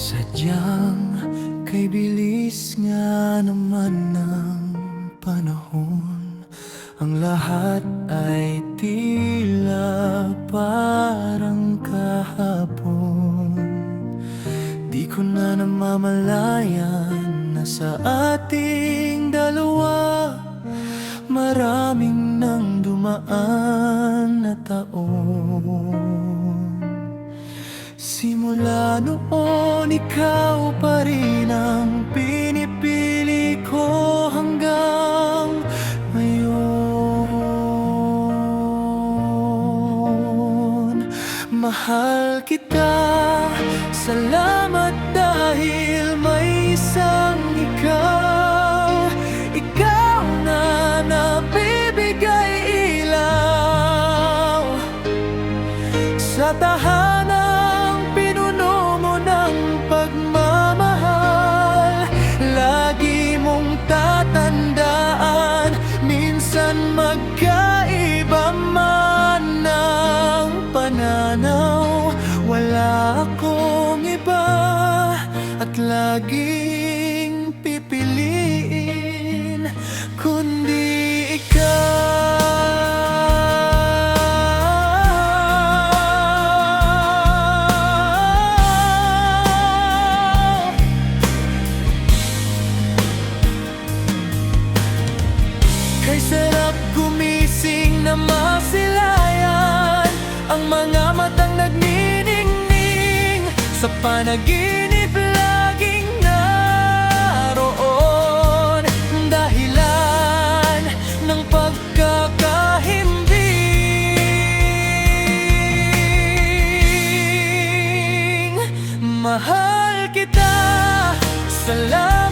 Sadyang kay bilis nga naman ng panahon, ang lahat ay tila parang kahapon. Di ko na namamalayan na sa ating dalawa maraming nang dumaan na taon. Simula noon, ikaw pa rin ang pinipili ko hanggang ngayon. Mahal kita, salamat dahil may isang ikaw. Ikaw na nabibigay ilaw sa tahanan. Magkaiba man ang pananaw, wala akong iba at laging pipiliin kundi ikaw. Kay sarap gumising na masilayan ang mga matang nagniningning sa panaginip laging naroon, dahilan ng pagkakahimbing. Mahal kita, salamat